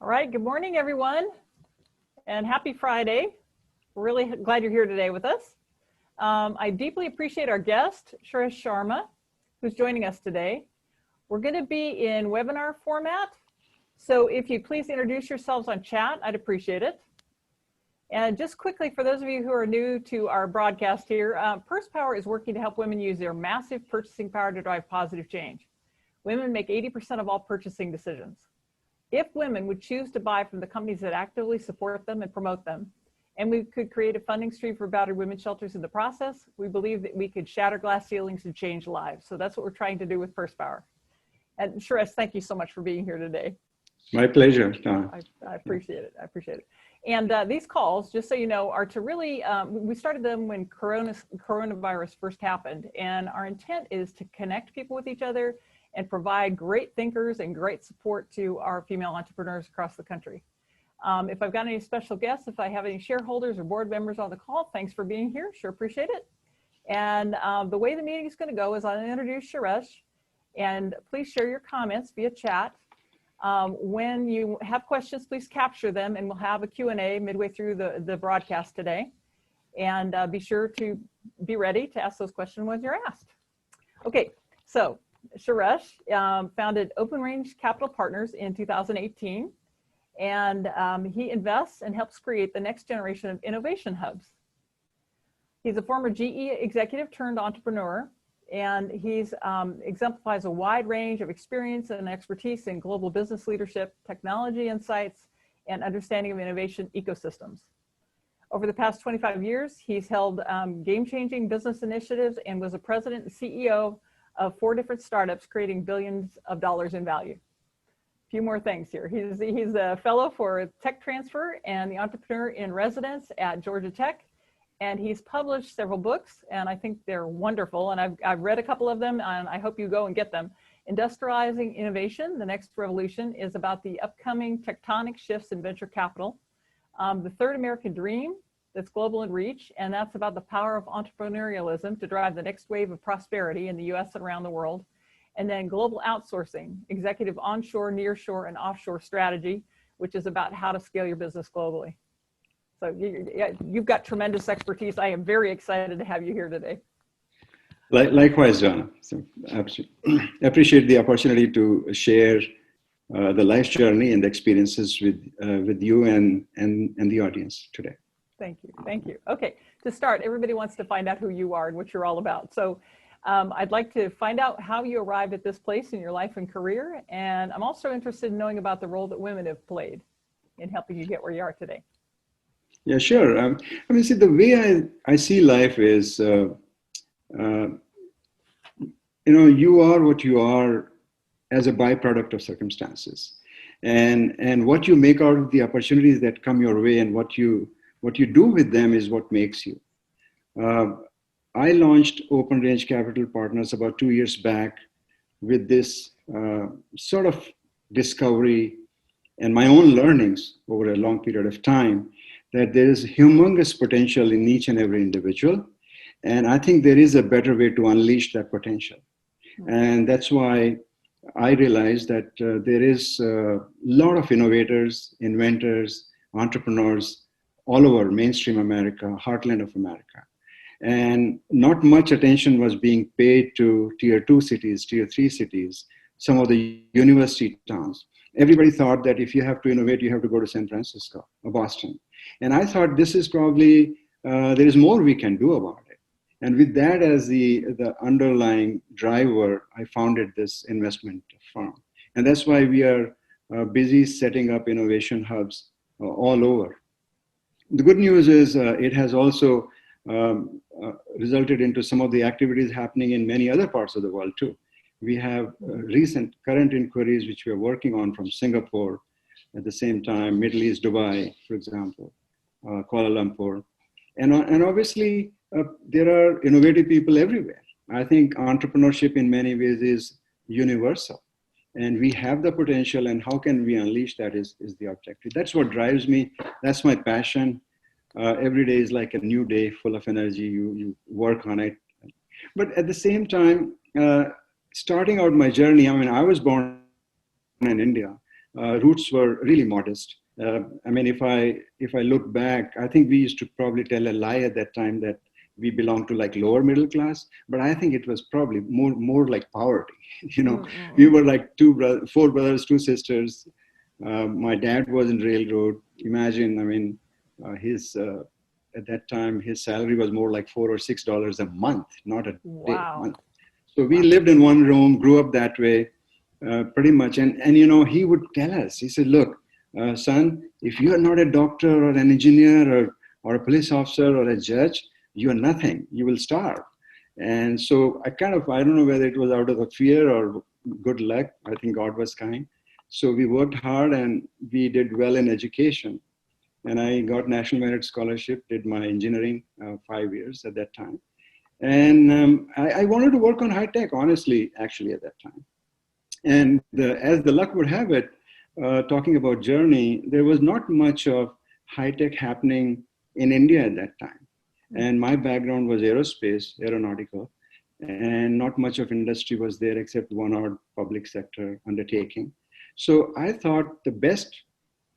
All right, good morning, everyone, and happy Friday. We're really glad you're here today with us. I deeply appreciate our guest, Suresh Sharma, who's joining us today. We're going to be in webinar format, so if you please introduce yourselves on chat, I'd appreciate it. And just quickly, for those of you who are new to our broadcast here, Purse Power is working to help women use their massive purchasing power to drive positive change. Women make 80% of all purchasing decisions. If women would choose to buy from the companies that actively support them and promote them, and we could create a funding stream for battered women's shelters in the process, we believe that we could shatter glass ceilings and change lives. So that's what we're trying to do with Purse Power. And Suresh, thank you so much for being here today. My pleasure. I appreciate it. I appreciate it. And these calls, just so you know, are to really, we started them when coronavirus first happened. And our intent is to connect people with each other and provide great thinkers and great support to our female entrepreneurs across the country. If I've got any special guests, if I have any shareholders or board members on the call, thanks for being here. Sure appreciate it. And the way the meeting is going to go is I'll introduce Suresh, and please share your comments via chat. When you have questions, please capture them, and we'll have a Q&A midway through the broadcast today. And be sure to be ready to ask those questions when you're asked. Okay, so Suresh founded Open Range Capital Partners in 2018, and he invests and helps create the next generation of innovation hubs. He's a former GE executive turned entrepreneur, and he's exemplifies a wide range of experience and expertise in global business leadership, technology insights, and understanding of innovation ecosystems. Over the past 25 years, he's held game-changing business initiatives and was a president and CEO of 4 different startups creating billions of dollars in value. A few more things here. He's a fellow for tech transfer and the entrepreneur in residence at Georgia Tech. And he's published several books, and I think they're wonderful. And I've read a couple of them, and I hope you go and get them. Industrializing Innovation, The Next Revolution, is about the upcoming tectonic shifts in venture capital. The Third American Dream, that's global in reach, and that's about the power of entrepreneurialism to drive the next wave of prosperity in the US and around the world. And then Global Outsourcing, Executive Onshore, Nearshore, and Offshore Strategy, which is about how to scale your business globally. So you've got tremendous expertise. I am very excited to have you here today. Likewise, Donna. So, absolutely. Appreciate the opportunity to share the life journey and the experiences with you and the audience today. Thank you. Thank you. Okay, to start, everybody wants to find out who you are and what you're all about. So I'd like to find out how you arrived at this place in your life and career. And I'm also interested in knowing about the role that women have played in helping you get where you are today. Yeah, sure. I mean, see, the way I see life is, you are what you are as a byproduct of circumstances. And what you make out of the opportunities that come your way and what you do with them is what makes you. I launched Open Range Capital Partners about 2 years back with this sort of discovery and my own learnings over a long period of time that there is humongous potential in each and every individual. And I think there is a better way to unleash that potential. And that's why I realized that there is a lot of innovators, inventors, entrepreneurs all over mainstream America, heartland of America. And not much attention was being paid to tier 2 cities, tier 3 cities, some of the university towns. Everybody thought that if you have to innovate, you have to go to San Francisco or Boston. And I thought this is probably, there is more we can do about it. And with that as the underlying driver, I founded this investment firm. And that's why we are busy setting up innovation hubs all over. The good news is it has also resulted into some of the activities happening in many other parts of the world too. We have recent current inquiries which we are working on from Singapore, at the same time, Middle East, Dubai, for example, Kuala Lumpur. And obviously, there are innovative people everywhere. I think entrepreneurship in many ways is universal. And we have the potential, and how can we unleash that is the objective. That's what drives me. That's my passion. Every day is like a new day, full of energy. You work on it. But at the same time, starting out my journey, I mean, I was born in India. roots were really modest. I mean, if I look back, I think we used to probably tell a lie at that time that we belonged to like lower middle class, but I think it was probably more like poverty. You know, we were like four brothers, two sisters. My dad was in railroad. Imagine, I mean, his at that time his salary was more like $4 or $6 a month, not a day, month. So we lived in one room, grew up that way, pretty much. And you know, he would tell us. He said, "Look, son, if you are not a doctor or an engineer or a police officer or a judge, you are nothing. You will starve." And so I don't know whether it was out of the fear or good luck. I think God was kind. So we worked hard and we did well in education. And I got National Merit Scholarship, did my engineering 5 years at that time. And I wanted to work on high tech, honestly, actually, at that time. And as the luck would have it, talking about journey, there was not much of high tech happening in India at that time. And my background was aerospace, aeronautical, and not much of industry was there except one odd public sector undertaking. So I thought the best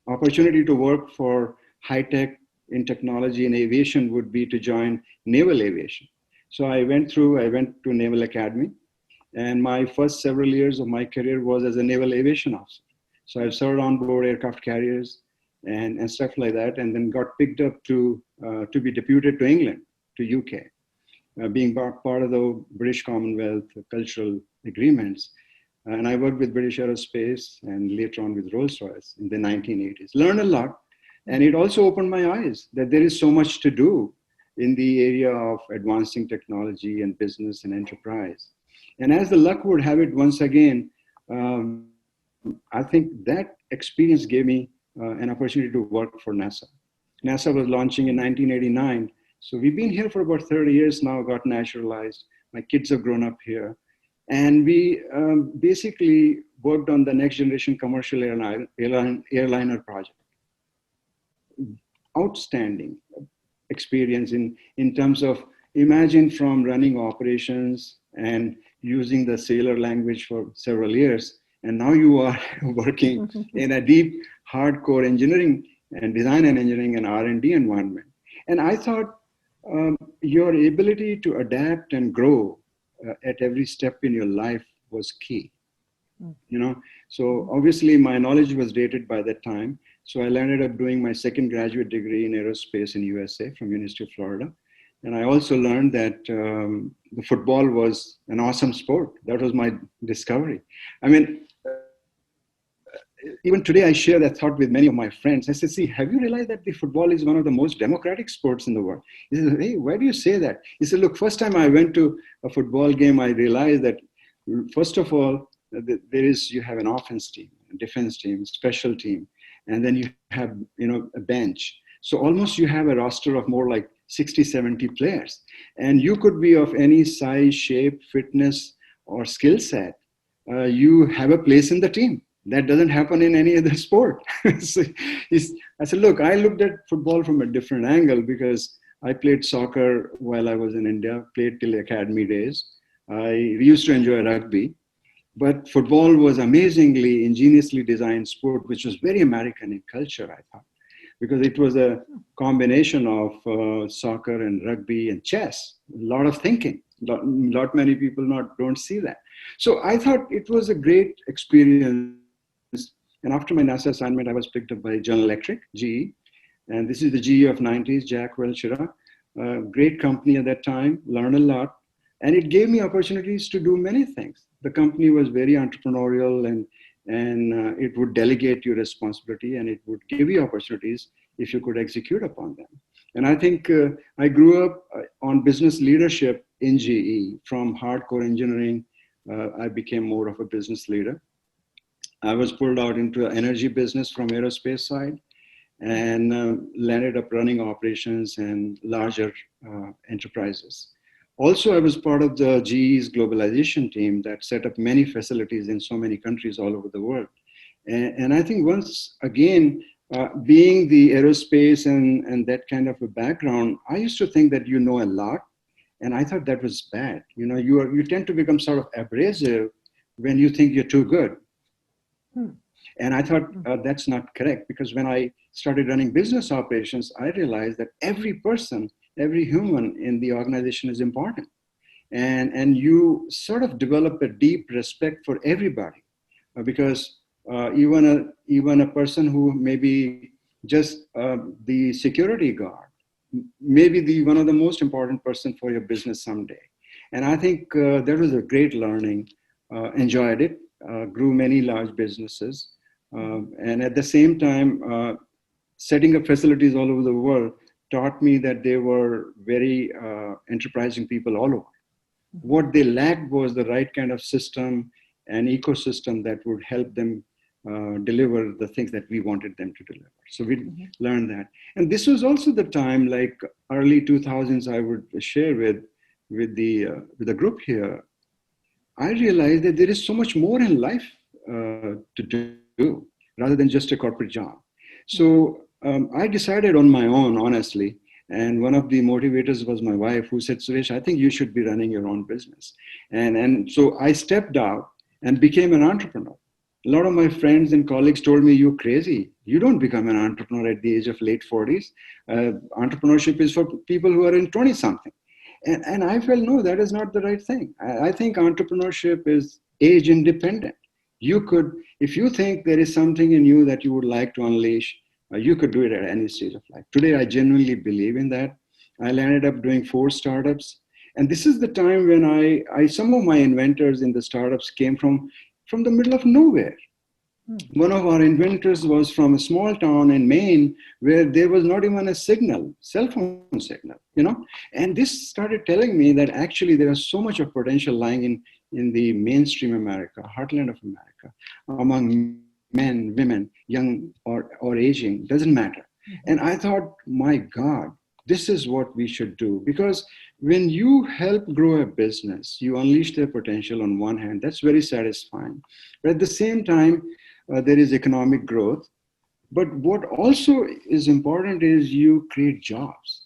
opportunity to work for high tech in technology and aviation would be to join naval aviation. So I went to Naval Academy, and my first several years of my career was as a naval aviation officer. So I served on board aircraft carriers and stuff like that, and then got picked up to be deputed to England, to UK, being part of the British Commonwealth cultural agreements. And I worked with British Aerospace and later on with Rolls-Royce in the 1980s. Learned a lot, and it also opened my eyes that there is so much to do in the area of advancing technology and business and enterprise. And as the luck would have it, once again, I think that experience gave me an opportunity to work for NASA. NASA was launching in 1989. So we've been here for about 30 years now, got naturalized. My kids have grown up here. And we basically worked on the next generation commercial airliner project. Outstanding experience in terms of, imagine from running operations and using the sailor language for several years, and now you are working in a deep, hardcore engineering and design and engineering and R&D environment. And I thought your ability to adapt and grow at every step in your life was key. You know, so obviously my knowledge was dated by that time. So I ended up doing my second graduate degree in aerospace in USA from University of Florida. And I also learned that the football was an awesome sport. That was my discovery. I mean, even today I share that thought with many of my friends. I said, "See, have you realized that the football is one of the most democratic sports in the world?" He said, "Hey, why do you say that?" He said, "Look, first time I went to a football game, I realized that first of all, you have an offense team, a defense team, special team, and then you have, a bench. So almost you have a roster of more like 60, 70 players. And you could be of any size, shape, fitness, or skill set. You have a place in the team. That doesn't happen in any other sport." So I said, "Look, I looked at football from a different angle because I played soccer while I was in India, played till academy days. I used to enjoy rugby. But football was amazingly, ingeniously designed sport, which was very American in culture, I thought, because it was a combination of soccer and rugby and chess, a lot of thinking. Lot many people don't see that. So I thought it was a great experience. And after my NASA assignment, I was picked up by General Electric, GE. And this is the GE of 90s, Jack Welch Chirac. Great company at that time, learned a lot. And it gave me opportunities to do many things. The company was very entrepreneurial and it would delegate your responsibility and it would give you opportunities if you could execute upon them. And I think I grew up on business leadership in GE. From hardcore engineering, I became more of a business leader. I was pulled out into the energy business from aerospace side and landed up running operations and larger enterprises. Also, I was part of the GE's globalization team that set up many facilities in so many countries all over the world. And I think once again, being the aerospace and that kind of a background, I used to think that you know a lot. And I thought that was bad. You tend to become sort of abrasive when you think you're too good. And I thought that's not correct, because when I started running business operations, I realized that every person, every human in the organization is important. And you sort of develop a deep respect for everybody, because even a person who may be just the security guard, maybe the one of the most important person for your business someday. And I think that was a great learning. Enjoyed it, grew many large businesses, and at the same time, setting up facilities all over the world taught me that they were very enterprising people all over. What they lacked was the right kind of system and ecosystem that would help them deliver the things that we wanted them to deliver. So we learned that. And this was also the time, like early 2000s, I would share with the group here. I realized that there is so much more in life to do rather than just a corporate job. So I decided on my own, honestly. And one of the motivators was my wife, who said, Suresh, I think you should be running your own business. And so I stepped out and became an entrepreneur. A lot of my friends and colleagues told me, you're crazy. You don't become an entrepreneur at the age of late 40s. Entrepreneurship is for people who are in 20 something. And I felt, no, that is not the right thing. I think entrepreneurship is age independent. You could, if you think there is something in you that you would like to unleash, you could do it at any stage of life. Today, I genuinely believe in that. I landed up doing 4 startups. And this is the time when some of my inventors in the startups came from the middle of nowhere. One of our inventors was from a small town in Maine where there was not even a signal, cell phone signal, And this started telling me that actually there is so much of potential lying in the mainstream America, heartland of America, among men, women, young or aging, doesn't matter. And I thought, my God, this is what we should do. Because when you help grow a business, you unleash their potential on one hand. That's very satisfying. But at the same time, there is economic growth. But what also is important is you create jobs.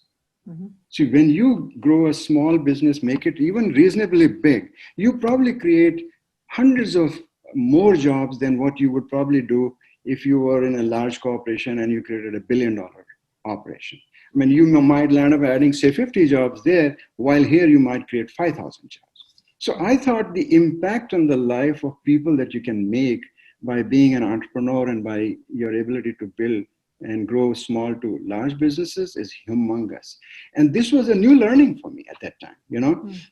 See, when you grow a small business, make it even reasonably big, you probably create hundreds of more jobs than what you would probably do if you were in a large corporation and you created $1 billion operation. I mean, you might land up adding, say, 50 jobs there, while here you might create 5,000 jobs. So I thought the impact on the life of people that you can make by being an entrepreneur and by your ability to build and grow small to large businesses is humongous. And this was a new learning for me at that time,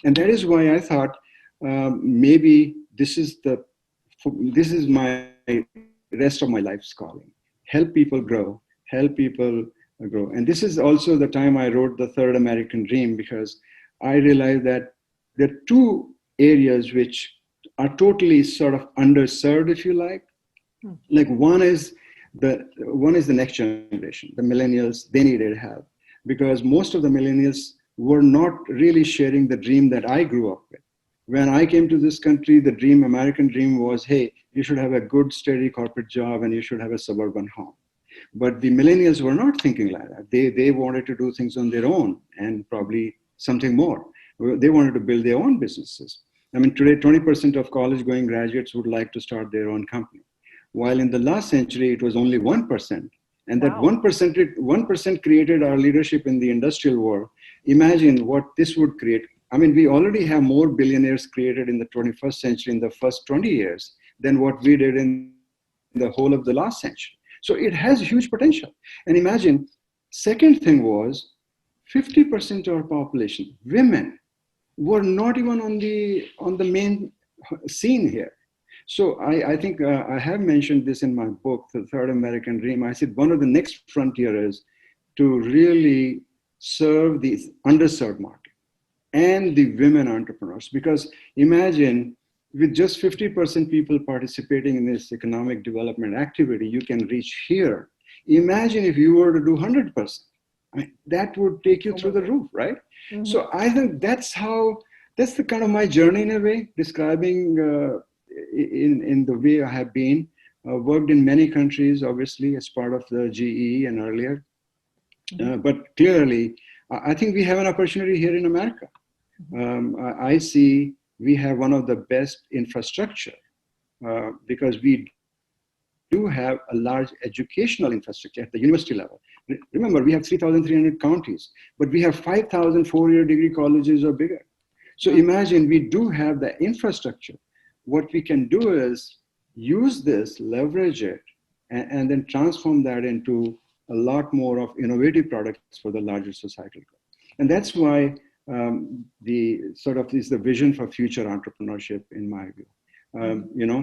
And that is why I thought maybe this is my rest of my life's calling. Help people grow, help people grow. And this is also the time I wrote The Third American Dream, because I realized that there are 2 areas which are totally sort of underserved, if you like. Like one is the next generation, the millennials. They needed help because most of the millennials were not really sharing the dream that I grew up with. When I came to this country, the American dream was, hey, you should have a good, steady corporate job and you should have a suburban home. But the millennials were not thinking like that. They wanted to do things on their own and probably something more. They wanted to build their own businesses. I mean, today, 20% of college-going graduates would like to start their own company. While in the last century, it was only 1%. And that 1% created our leadership in the industrial world. Imagine what this would create. I mean, we already have more billionaires created in the 21st century in the first 20 years than what we did in the whole of the last century. So it has huge potential. And imagine, second thing was 50% of our population, women, were not even on the main scene here. So I think I have mentioned this in my book, The Third American Dream. I said one of the next frontier is to really serve the underserved market and the women entrepreneurs. Because imagine with just 50% people participating in this economic development activity, you can reach here. Imagine if you were to do 100%. I mean, that would take you through the roof, right? Mm-hmm. So I think that's the kind of my journey in a way, describing in the way I have been, worked in many countries, obviously, as part of the GE and earlier. But clearly, I think we have an opportunity here in America. I see we have one of the best infrastructure because we do have a large educational infrastructure at the university level. Remember, we have 3,300 counties, but we have 5,000 four-year degree colleges or bigger. So imagine we do have the infrastructure. What we can do is use this, leverage it, and then transform that into a lot more of innovative products for the larger societal goal. And that's why the sort of is the vision for future entrepreneurship in my view. You know,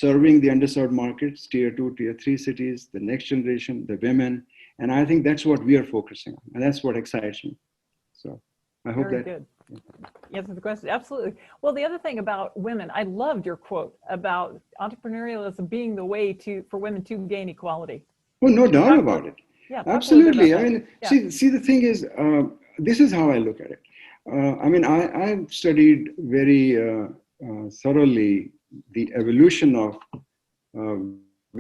serving the underserved markets, tier 2, tier 3 cities, the next generation, the women. And I think that's what we are focusing on. And that's what excites me. So I hope Very that. good. Answer the question. Absolutely. Well, the other thing about women, I loved your quote about entrepreneurialism being the way for women to gain equality. Oh, no doubt about it. Yeah, Absolutely. I mean, see, the thing is, this is how I look at it. I mean, I've studied very thoroughly the evolution of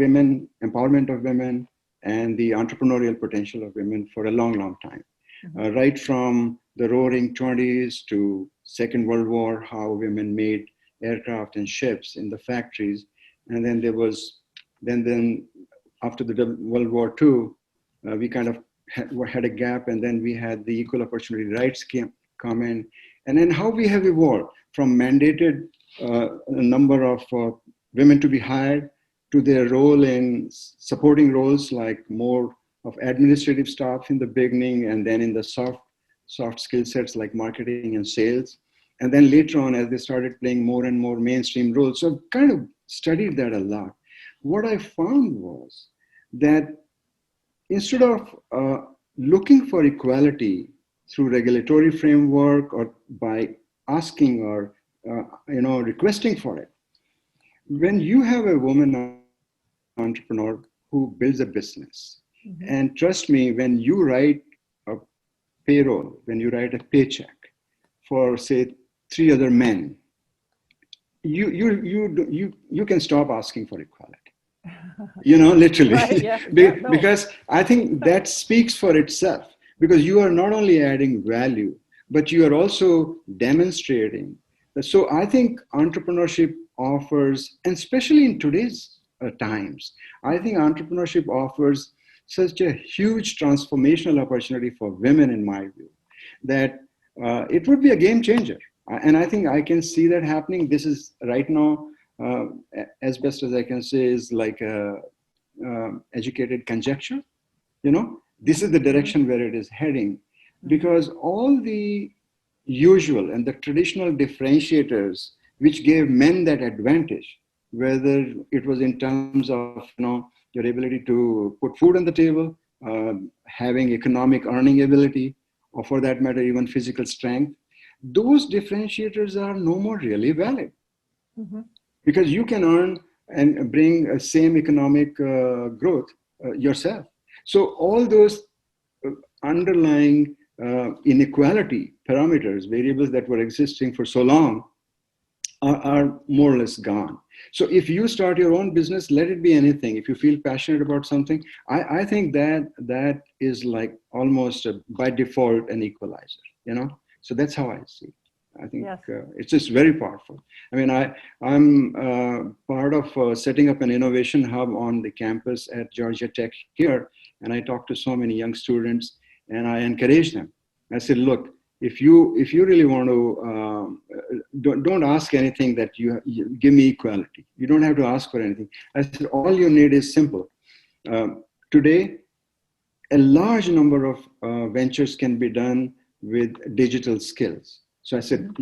women, empowerment of women, and the entrepreneurial potential of women for a long, long time. Right from the roaring 20s to Second World War, how women made aircraft and ships in the factories. And then there was, then after the World War II, we kind of had a gap, and then we had the equal opportunity rights come in. And then how we have evolved from mandated a number of women to be hired to their role in supporting roles like more of administrative staff in the beginning, and then in the soft skill sets like marketing and sales. And then later on, as they started playing more and more mainstream roles. So I've kind of studied that a lot. What I found was that instead of looking for equality through regulatory framework or by asking or requesting for it, when you have a woman entrepreneur who builds a business, and trust me, when you write a payroll, when you write a paycheck for say 3 other men, you can stop asking for equality. You know, literally. Right, yeah. Because I think that speaks for itself, because you are not only adding value, but you are also demonstrating. So I think entrepreneurship offers, and especially in today's times, I think entrepreneurship offers such a huge transformational opportunity for women, in my view, that it would be a game changer. And I think I can see that happening. This is right now, as best as I can say, is like a educated conjecture. You know, this is the direction where it is heading, because all the usual and the traditional differentiators which gave men that advantage, whether it was in terms of your ability to put food on the table, having economic earning ability, or for that matter, even physical strength, those differentiators are no more really valid. Because you can earn and bring a same economic growth yourself. So all those underlying inequality parameters, variables that were existing for so long, are more or less gone. So if you start your own business, let it be anything. If you feel passionate about something, I think that is like almost by default an equalizer, So that's how I see it. I think it's just very powerful. I mean, I'm part of setting up an innovation hub on the campus at Georgia Tech here, and I talk to so many young students, and I encourage them. I said, look, if you really want to, don't ask anything that you give me equality. You don't have to ask for anything. I said, all you need is simple. Today, a large number of ventures can be done with digital skills. So I said,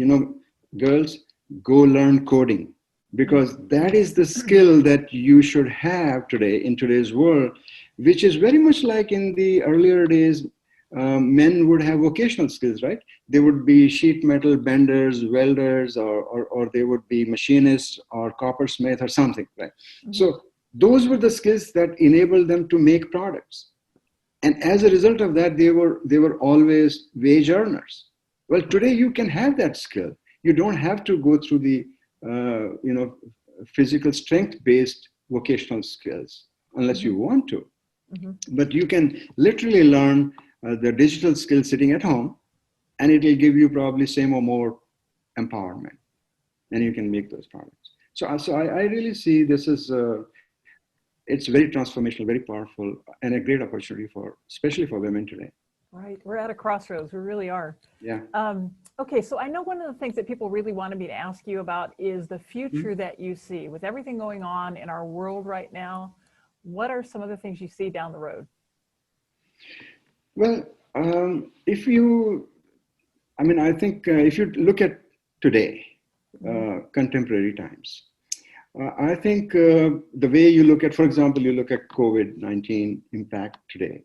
girls, go learn coding, because that is the skill that you should have today in today's world, which is very much like in the earlier days. Men would have vocational skills, right? They would be sheet metal benders, welders, or they would be machinists or coppersmith or something, right? So those were the skills that enabled them to make products. And as a result of that, they were always wage earners. Well, today you can have that skill. You don't have to go through the physical strength-based vocational skills unless you want to. But you can literally learn the digital skill sitting at home, and it will give you probably same or more empowerment, and you can make those products. So I really see this as it's very transformational, very powerful, and a great opportunity especially for women today. Right. We're at a crossroads. We really are. Yeah. Okay. So I know one of the things that people really wanted me to ask you about is the future that you see with everything going on in our world right now. What are some of the things you see down the road? Well, I think if you look at today, contemporary times, I think the way you look at, for example, you look at COVID-19 impact today,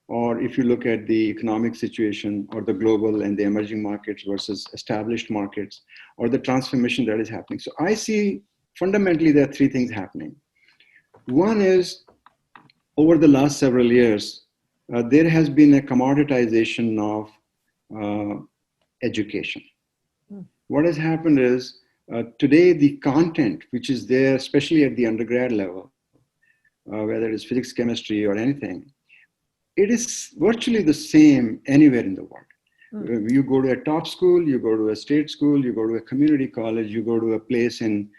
or if you look at the economic situation or the global and the emerging markets versus established markets, or the transformation that is happening. So I see fundamentally there are three things happening. One is, over the last several years, there has been a commoditization of education. What has happened is, today the content which is there, especially at the undergrad level, whether it's physics, chemistry, or anything, it is virtually the same anywhere in the world. You go to a top school, you go to a state school, you go to a community college, you go to a place in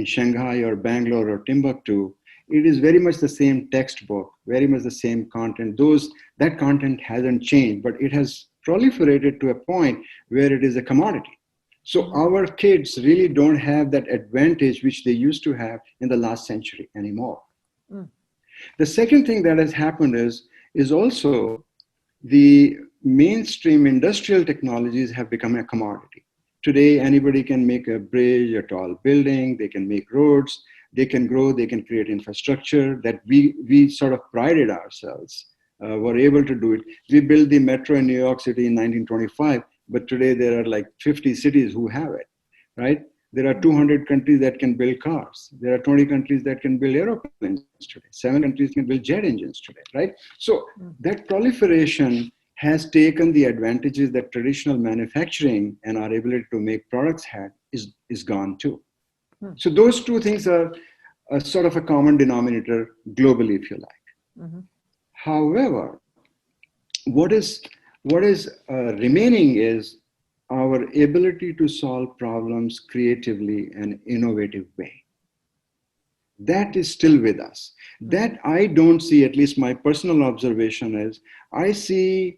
Shanghai or Bangalore or Timbuktu, it is very much the same textbook, very much the same content. That content hasn't changed, but it has proliferated to a point where it is a commodity. So our kids really don't have that advantage which they used to have in the last century anymore. The second thing that has happened is also the mainstream industrial technologies have become a commodity. Today, anybody can make a bridge, a tall building, they can make roads, they can grow, they can create infrastructure that we sort of prided ourselves, were able to do it. We built the metro in New York City in 1925, but today there are like 50 cities who have it, right? There are 200 countries that can build cars. There are 20 countries that can build airplanes today. 7 countries can build jet engines today, right? So that proliferation has taken the advantages that traditional manufacturing and our ability to make products had is gone too. So those two things are a sort of a common denominator globally, if you like. However, what is remaining is our ability to solve problems creatively and innovative way. That is still with us. That I don't see, at least my personal observation is, I see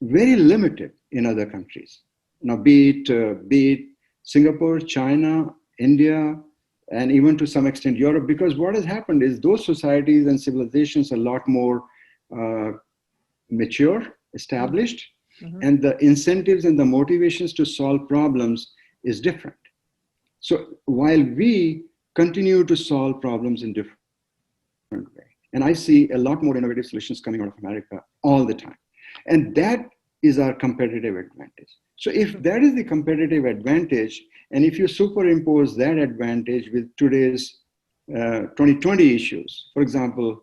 very limited in other countries. Now, be it Singapore, China, India, and even to some extent Europe, because what has happened is those societies and civilizations are a lot more mature, established, and the incentives and the motivations to solve problems is different. So while we continue to solve problems in different way, and I see a lot more innovative solutions coming out of America all the time, and that is our competitive advantage. So if that is the competitive advantage, and if you superimpose that advantage with today's 2020 issues, for example,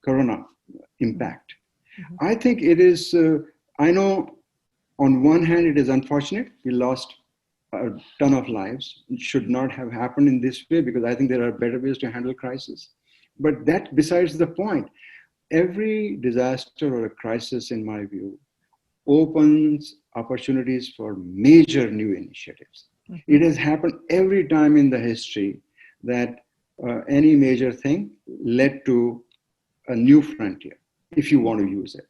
Corona impact, I think it is, I know on one hand it is unfortunate, we lost a ton of lives. It should not have happened in this way, because I think there are better ways to handle crisis. But that besides the point. Every disaster or a crisis, in my view, opens opportunities for major new initiatives. It has happened every time in the history that any major thing led to a new frontier, if you want to use it.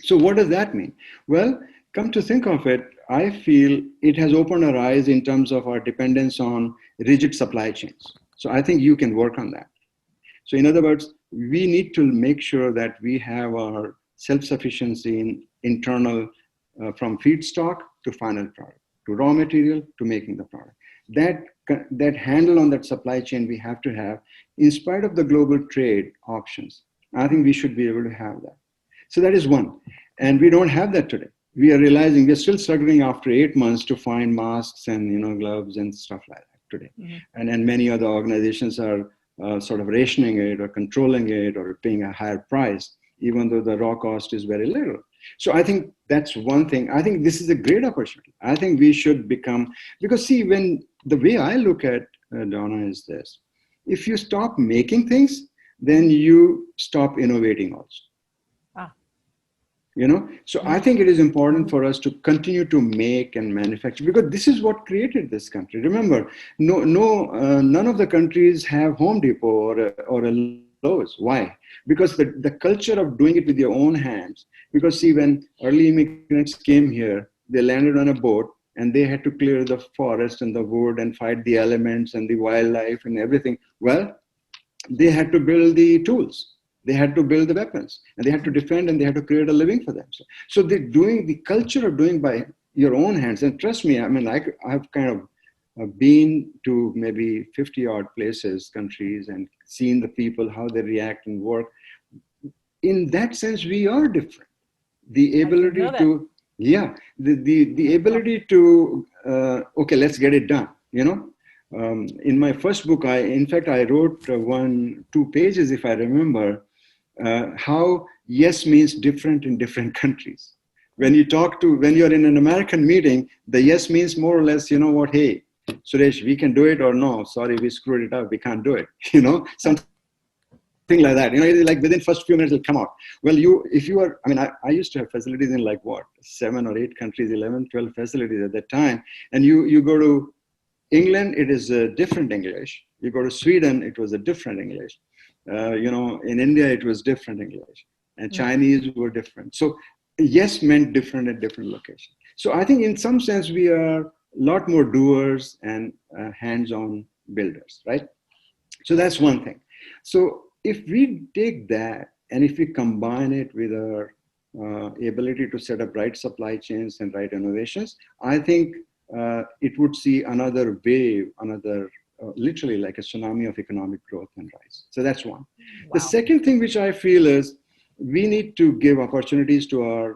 So what does that mean? Well, come to think of it, I feel it has opened our eyes in terms of our dependence on rigid supply chains. So I think you can work on that. So in other words, we need to make sure that we have our self-sufficiency in internal, from feedstock to final product, to raw material, to making the product. That handle on that supply chain we have to have, in spite of the global trade options. I think we should be able to have that. So that is one. And we don't have that today. We are realizing we're still struggling after 8 months to find masks and gloves and stuff like that today. And many other organizations are sort of rationing it or controlling it or paying a higher price, even though the raw cost is very little. So I think that's one thing. I think this is a great opportunity. I think we should become, because see, when the way I look at Donna is this, if you stop making things, then you stop innovating also. So I think it is important for us to continue to make and manufacture, because this is what created this country. Remember, none of the countries have Home Depot or a Lowe's. Why? Because the culture of doing it with your own hands. Because see, when early immigrants came here, they landed on a boat and they had to clear the forest and the wood and fight the elements and the wildlife and everything. Well, they had to build the tools, they had to build the weapons, and they had to defend, and they had to create a living for them. So they're doing the culture of doing by your own hands. And trust me, I mean, I've kind of been to maybe 50 odd places, countries, and seen the people, how they react and work. In that sense, we are different. The ability to, yeah, the ability to, okay, let's get it done, in my first book, in fact, I wrote 2 pages, if I remember, how yes means different in different countries. When you're in an American meeting, the yes means more or less, what, hey, Suresh, we can do it, or no, sorry, we screwed it up, we can't do it, something like that. It's like within first few minutes it'll come out. Well, if you are, I mean, I used to have facilities in like what, 7 or 8 countries, 11, 12 facilities at that time. And you go to England, it is a different English. You go to Sweden, it was a different English. In India, it was different English. And Chinese were different. So yes meant different at different locations. So I think in some sense, we are a lot more doers and hands-on builders, right? So that's one thing. So if we take that and if we combine it with our ability to set up right supply chains and right innovations, I think it would see another wave, literally like a tsunami of economic growth and rise. So that's one. Wow. The second thing which I feel is we need to give opportunities to our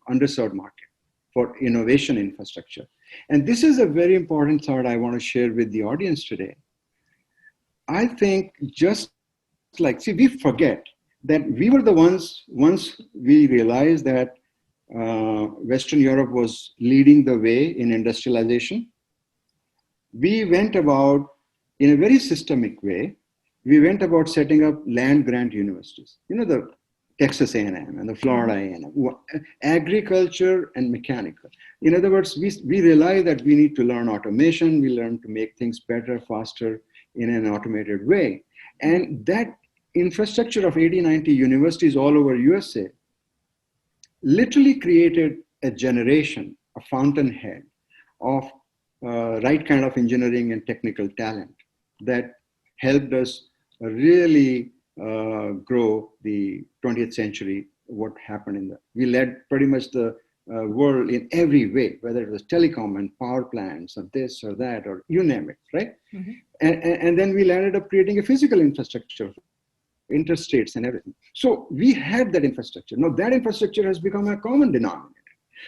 underserved market for innovation infrastructure. And this is a very important thought I want to share with the audience today. I think we forget that we were the ones, once we realized that Western Europe was leading the way in industrialization, we went about, in a very systemic way, we went about setting up land grant universities. The Texas A&M and the Florida A&M, agriculture and mechanical. In other words, we realized that we need to learn automation, we learn to make things better, faster in an automated way. And that infrastructure of 80, 90 universities all over USA literally created a generation, a fountainhead of right kind of engineering and technical talent that helped us really grow the 20th century. What happened we led pretty much the world in every way, whether it was telecom and power plants or this or that, or you name it, right? Mm-hmm. And then we ended up creating a physical infrastructure, interstates and everything. So we had that infrastructure. Now that infrastructure has become a common denominator.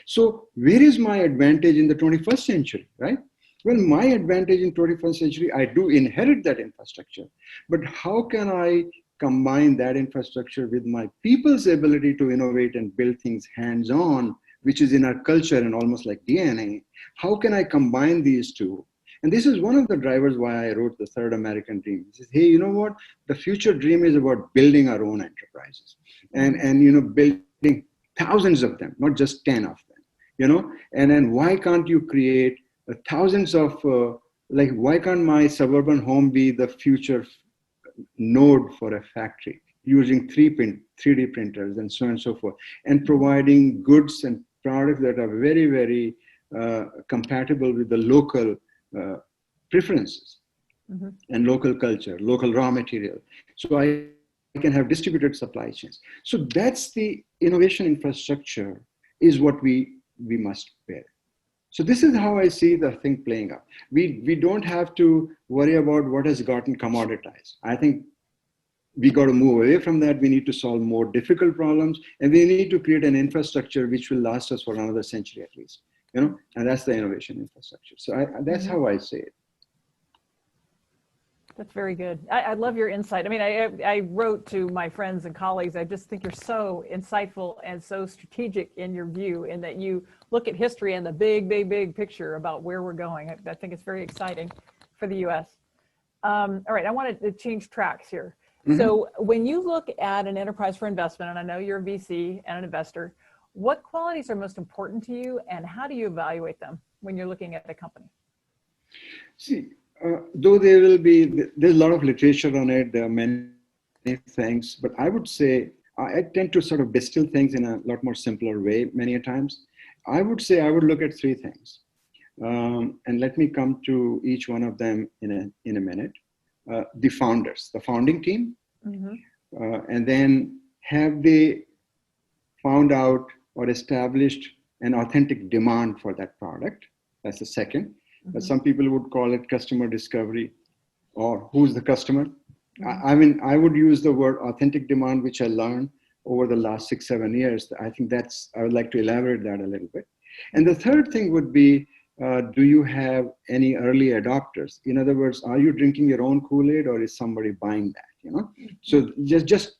So where is my advantage in the 21st century, right? Well, my advantage in 21st century, I do inherit that infrastructure, but how can I combine that infrastructure with my people's ability to innovate and build things hands-on, which is in our culture and almost like DNA? How can I combine these two? And this is one of the drivers why I wrote the Third American Dream. He says, hey, you know what? The future dream is about building our own enterprises and building thousands of them, not just 10 of them, and then why can't you create thousands of, why can't my suburban home be the future node for a factory using 3D printers and so on and so forth, and providing goods and products that are very, very compatible with the local preferences and local culture, local raw material. So I can have distributed supply chains. So that's the innovation infrastructure is what we must build. So this is how I see the thing playing out. We don't have to worry about what has gotten commoditized. I think we got to move away from that. We need to solve more difficult problems, and we need to create an infrastructure which will last us for another century at least. And that's the innovation infrastructure. So that's how I say it. That's very good. I love your insight. I mean, I wrote to my friends and colleagues, I just think you're so insightful and so strategic in your view, in that you look at history and the big, big, big picture about where we're going. I think it's very exciting for the US. All right, I wanted to change tracks here. Mm-hmm. So when you look at an enterprise for investment, and I know you're a VC and an investor, What qualities are most important to you, and how do you evaluate them when you're looking at a company? See, though there's a lot of literature on it, there are many things, but I would say I tend to sort of distill things in a lot more simpler way many a times. I would say I would look at three things. And let me come to each one of them in a minute. The founders, the founding team, and then have they found out or established an authentic demand for that product? That's the second. Some people would call it customer discovery, or who's the customer. I mean, I would use the word authentic demand, which I learned over the last 6-7 years. I think I would like to elaborate that a little bit. And the third thing would be, do you have any early adopters? In other words, are you drinking your own Kool-Aid, or is somebody buying that? So just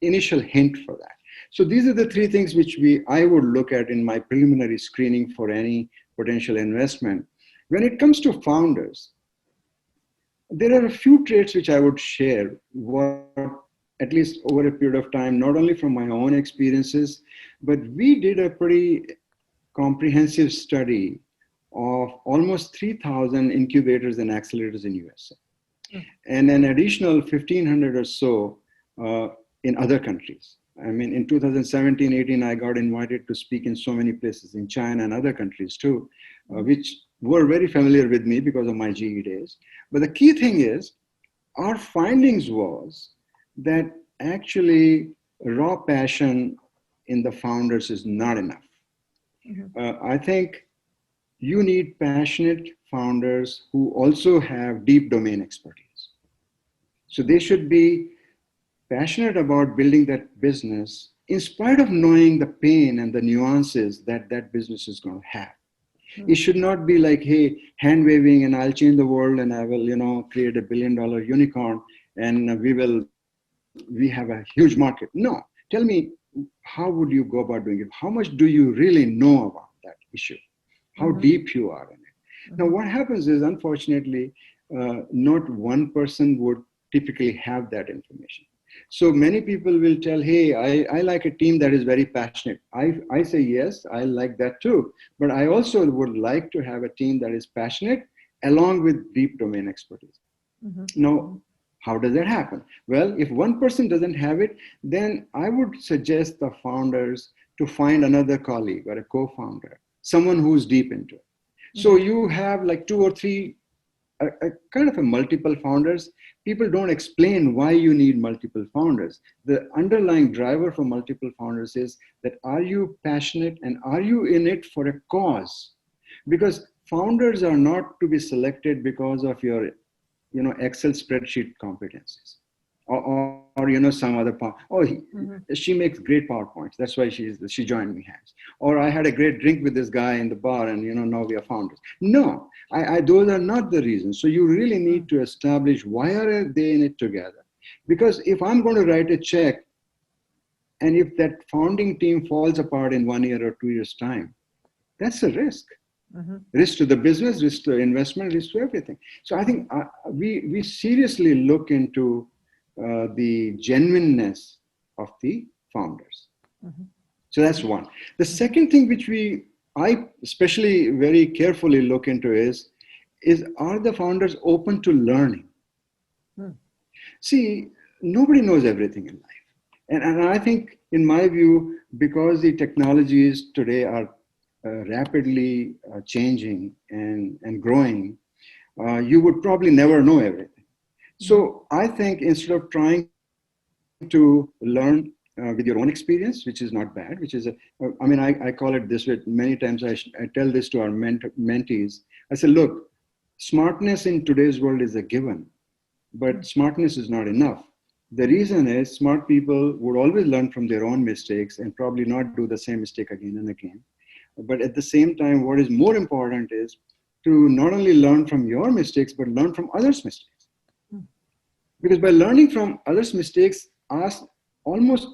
initial hint for that. So these are the three things which I would look at in my preliminary screening for any potential investment. When it comes to founders, there are a few traits which I would share, at least over a period of time, not only from my own experiences, but we did a pretty comprehensive study of almost 3,000 incubators and accelerators in USA, and an additional 1,500 or so in other countries. I mean, in 2017-18, I got invited to speak in so many places in China and other countries too, which were very familiar with me because of my GE days. But the key thing is, our findings was that actually raw passion in the founders is not enough. I think you need passionate founders who also have deep domain expertise. So they should be passionate about building that business in spite of knowing the pain and the nuances that that business is going to have. It should not be like, hey, hand waving and I'll change the world and I will, create $1 billion unicorn and we have a huge market. No, tell me, how would you go about doing it? How much do you really know about that issue? How deep you are in it? Now, what happens is, unfortunately, not one person would typically have that information. So many people will tell, hey, I like a team that is very passionate. I say, yes, I like that too. But I also would like to have a team that is passionate along with deep domain expertise. Now, how does that happen? Well, if one person doesn't have it, then I would suggest the founders to find another colleague or a co-founder, someone who's deep into it. So you have like 2 or 3 kind of a multiple founders. People don't explain why you need multiple founders. The underlying driver for multiple founders is that, are you passionate and are you in it for a cause? Because founders are not to be selected because of your Excel spreadsheet competencies or some other part. Oh, she makes great PowerPoints. That's why she joined me. Or I had a great drink with this guy in the bar and now we are founders. No, those are not the reasons. So you really need to establish, why are they in it together? Because if I'm going to write a check and if that founding team falls apart in 1 year or 2 years time, that's a risk. Risk to the business, risk to investment, risk to everything. So I think we seriously look into the genuineness of the founders. So that's one. The second thing which I especially very carefully look into is are the founders open to learning? See, nobody knows everything in life. And I think, in my view, because the technologies today are rapidly changing and growing, you would probably never know everything. So I think instead of trying to learn with your own experience, which is not bad, I call it this way. Many times I tell this to our mentees. I say, look, smartness in today's world is a given, but smartness is not enough. The reason is, smart people would always learn from their own mistakes and probably not do the same mistake again and again. But at the same time, what is more important is to not only learn from your mistakes, but learn from others' mistakes. Because by learning from others' mistakes, almost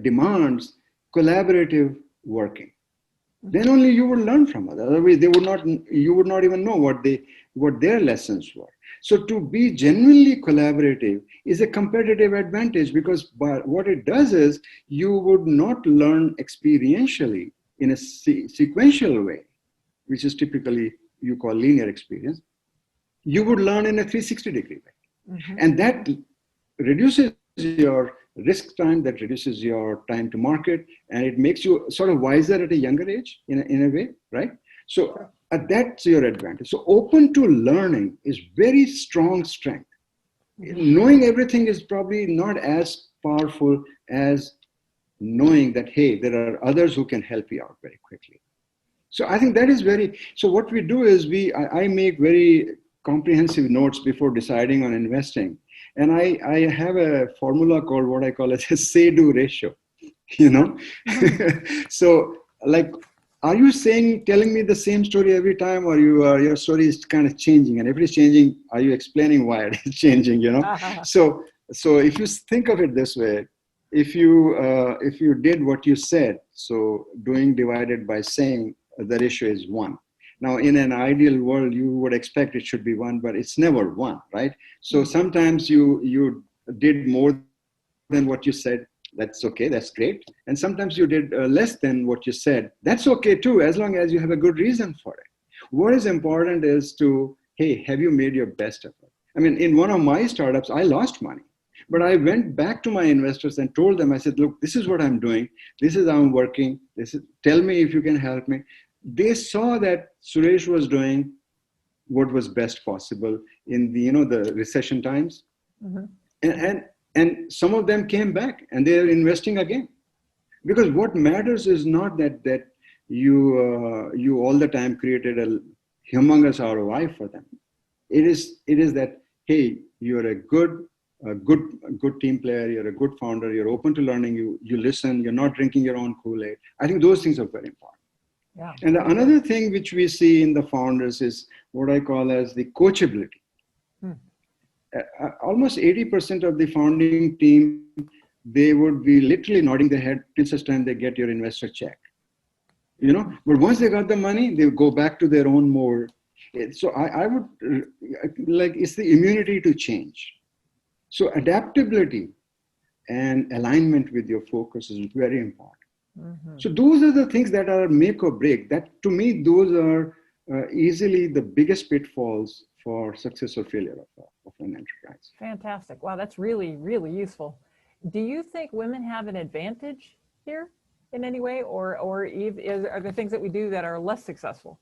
demands collaborative working. Then only you will learn from others. Otherwise, you would not even know what they what their lessons were. So to be genuinely collaborative is a competitive advantage, because what it does is you would not learn experientially in a sequential way, which is typically you call linear experience. You would learn in a 360-degree way. Mm-hmm. And that reduces your risk time, that reduces your time to market, and it makes you sort of wiser at a younger age in a way, right? So that's your advantage. So open to learning is very strong strength. Mm-hmm. Knowing everything is probably not as powerful as knowing that, hey, there are others who can help you out very quickly. So I think that is so what we do is I make very comprehensive notes before deciding on investing. And I have a formula called what I call as a say-do ratio, So like, are you telling me the same story every time, or your story is kind of changing? And if it's changing, are you explaining why it is changing, So if you think of it this way, if you did what you said, so doing divided by saying, the ratio is 1. Now, in an ideal world, you would expect it should be 1, but it's never 1, right? So sometimes you did more than what you said. That's okay, that's great. And sometimes you did less than what you said. That's okay too, as long as you have a good reason for it. What is important is hey, have you made your best effort? I mean, in one of my startups, I lost money. But I went back to my investors and told them, I said, look, this is what I'm doing. This is how I'm working. Tell me if you can help me. They saw that Suresh was doing what was best possible in the recession times. Mm-hmm. And some of them came back and they're investing again. Because what matters is not that you all the time created a humongous ROI for them. It is that, hey, you're a good team player, you're a good founder, you're open to learning, you listen, you're not drinking your own Kool-Aid. I think those things are very important. Yeah. And another thing which we see in the founders is what I call as the coachability. Almost 80% of the founding team, they would be literally nodding their head till such time they get your investor check. But once they got the money, they go back to their own mode. So I would it's the immunity to change. So adaptability and alignment with your focus is very important. Mm-hmm. So those are the things that are make or break. That to me, those are easily the biggest pitfalls for success or failure of an enterprise. Fantastic. Wow, that's really, really useful. Do you think women have an advantage here in any way, or are there things that we do that are less successful?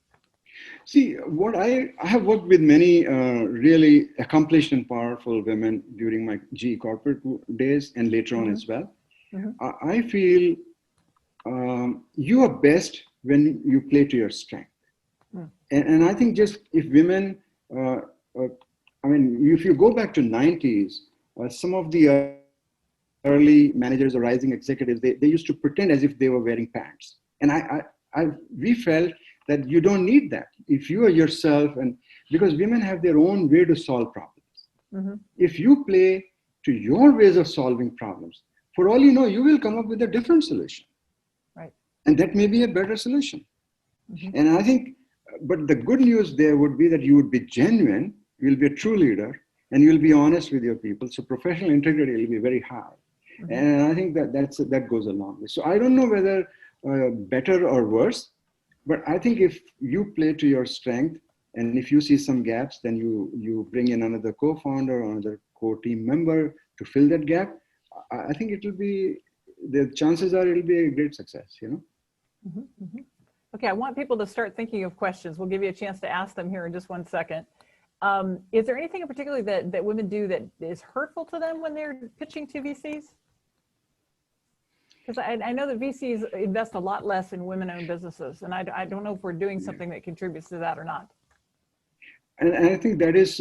See, what I have worked with many really accomplished and powerful women during my GE corporate days and later on as well. Mm-hmm. I feel you are best when you play to your strength. And I think just if women, if you go back to 90s, some of the early managers or rising executives, they used to pretend as if they were wearing pants. And we felt that you don't need that. If you are yourself, and because women have their own way to solve problems. Mm-hmm. If you play to your ways of solving problems, for all you know, you will come up with a different solution. Right. And that may be a better solution. Mm-hmm. And I think, but the good news there would be that you would be genuine, you'll be a true leader, and you'll be honest with your people. So professional integrity will be very high. Mm-hmm. And I think that goes a long way. So I don't know whether better or worse, but I think if you play to your strength, and if you see some gaps, then you bring in another co-founder or another core team member to fill that gap. I think the chances are it'll be a great success, Mm-hmm, mm-hmm. Okay, I want people to start thinking of questions. We'll give you a chance to ask them here in just one second. Is there anything in particular that women do that is hurtful to them when they're pitching to VCs? Because I know that VCs invest a lot less in women-owned businesses, and I don't know if we're doing something that contributes to that or not. And I think that is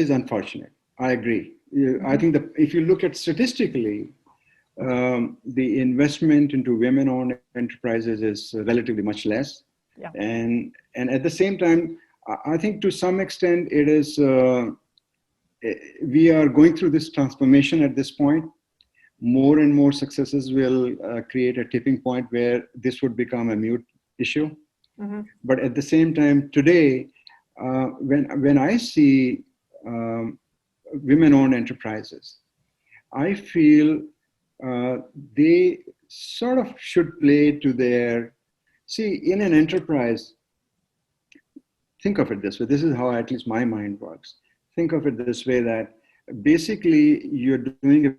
unfortunate. I agree. Mm-hmm. I think that if you look at statistically, the investment into women-owned enterprises is relatively much less. Yeah. And at the same time, I think to some extent it is, we are going through this transformation at this point. More and more successes will create a tipping point where this would become a mute issue. Mm-hmm. But at the same time, today, when I see women-owned enterprises, I feel they sort of should play to their, see, in an enterprise, think of it this way. This is how at least my mind works. Think of it this way, that basically you're doing a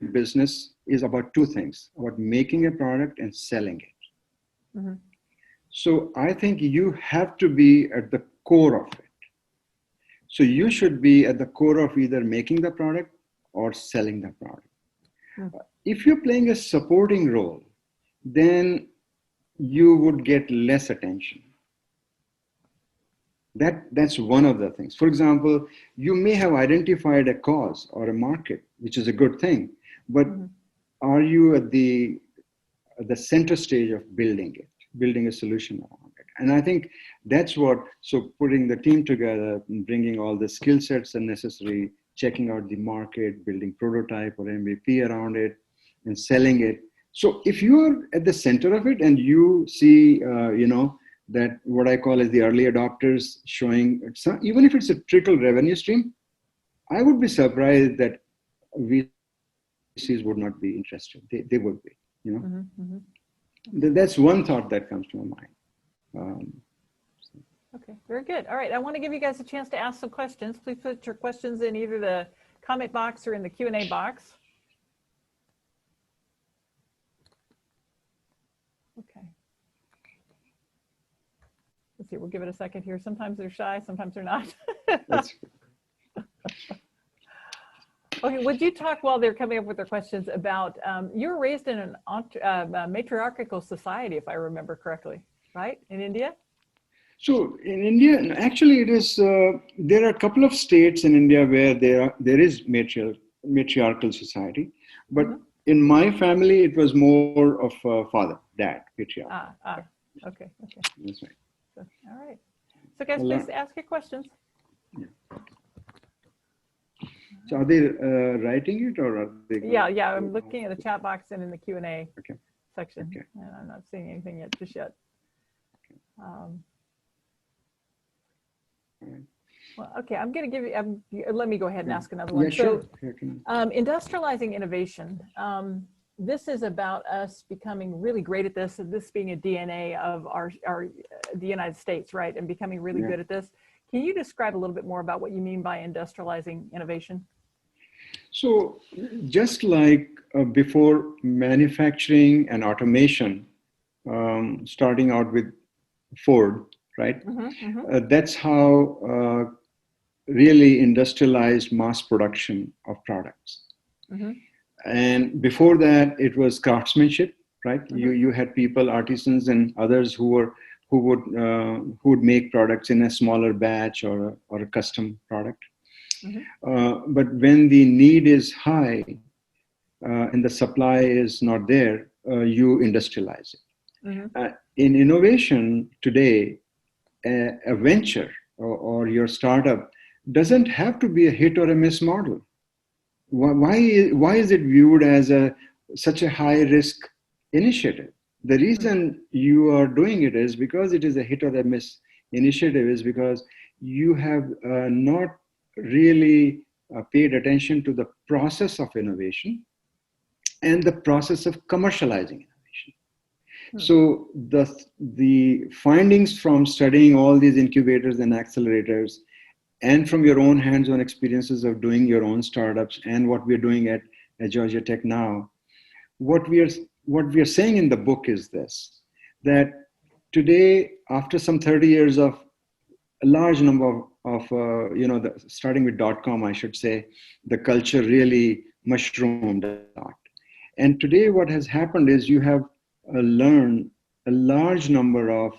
business is about two things, about making a product and selling it. Mm-hmm. So I think you have to be at the core of it. So you should be at the core of either making the product or selling the product. Mm-hmm. If you're playing a supporting role, then you would get less attention. That's one of the things. For example, you may have identified a cause or a market, which is a good thing, but Mm-hmm. are you at the center stage of building it, building a solution around it? And I think that's what, so putting the team together, bringing all the skill sets are necessary, checking out the market, building prototype or MVP around it, and selling it. So if you're at the center of it and you see, that what I call as the early adopters showing, even if it's a trickle revenue stream, I would be surprised that VCs would not be interested. They would be, Mm-hmm. Mm-hmm. That's one thought that comes to my mind. Okay, very good. All right, I want to give you guys a chance to ask some questions. Please put your questions in either the comment box or in the Q&A box. Okay. Let's see, we'll give it a second here. Sometimes they're shy, sometimes they're not. That's Okay, would you talk while they're coming up with their questions about, you were raised in a matriarchal society, if I remember correctly, right, in India? So in India, actually, it is. There are a couple of states in India where there is matriarchal society, but Mm-hmm. in my family, it was more of father, dad, patriarch. Okay. That's right. So, all right. So guys, please ask your questions. Yeah. So are they writing it, or are they? Yeah. I'm looking at the chat box and in the Q&A section, Okay. and I'm not seeing anything yet, just yet. Well, okay, I'm going to give you, let me go ahead and ask another one. Yeah, sure. So, industrializing innovation. This is about us becoming really great at this, and this being a DNA of the United States, right? And becoming really good at this. Can you describe a little bit more about what you mean by industrializing innovation? So just like before manufacturing and automation, starting out with Ford, right? That's how really industrialized mass production of products. And before that, it was craftsmanship, right? You had people, artisans, and others who would make products in a smaller batch or a custom product. But when the need is high and the supply is not there, you industrialize it. In innovation today, a venture or your startup doesn't have to be a hit or a miss model. Why is it viewed as such a high risk initiative? The reason you are doing it is because it is a hit or a miss initiative, is because you have not really paid attention to the process of innovation and the process of commercializing innovation. So the findings from studying all these incubators and accelerators, and from your own hands-on experiences of doing your own startups and what we're doing at Georgia Tech now, what we are saying in the book is this, that today, after some 30 years of a large number of starting with .com, I should say, the culture really mushroomed a lot. And today what has happened is you have learned a large number of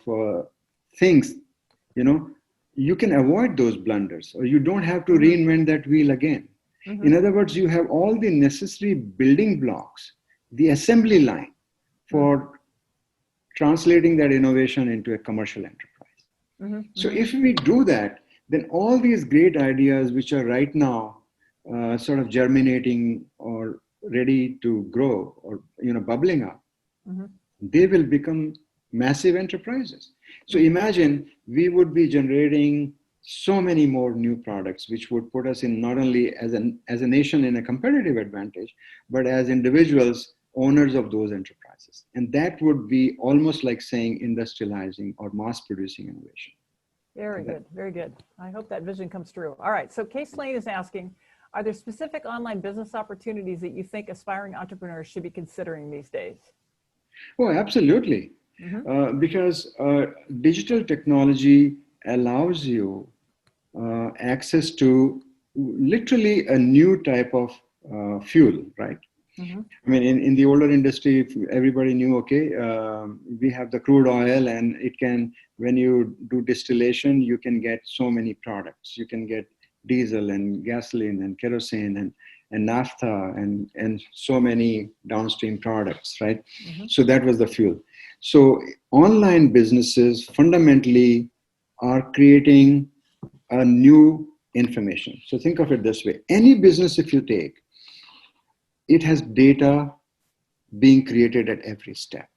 things, you can avoid those blunders, or you don't have to reinvent that wheel again. In other words, you have all the necessary building blocks, the assembly line for translating that innovation into a commercial enterprise. So if we do that, then all these great ideas which are right now sort of germinating or ready to grow or bubbling up, they will become massive enterprises. So imagine we would be generating so many more new products, which would put us in not only as a nation in a competitive advantage, but as individuals, owners of those enterprises. And that would be almost like saying industrializing or mass producing innovation. Very good, very good. I hope that vision comes true. All right, so Case Lane is asking, are there specific online business opportunities that you think aspiring entrepreneurs should be considering these days? Oh, absolutely. Because digital technology allows you access to literally a new type of fuel, right? I mean, in the older industry, everybody knew, okay, we have the crude oil, and it can, when you do distillation, you can get so many products. You can get diesel and gasoline and kerosene and naphtha and so many downstream products, right? So that was the fuel. So online businesses fundamentally are creating a new information. So think of it this way. Any business, if you take, it has data being created at every step.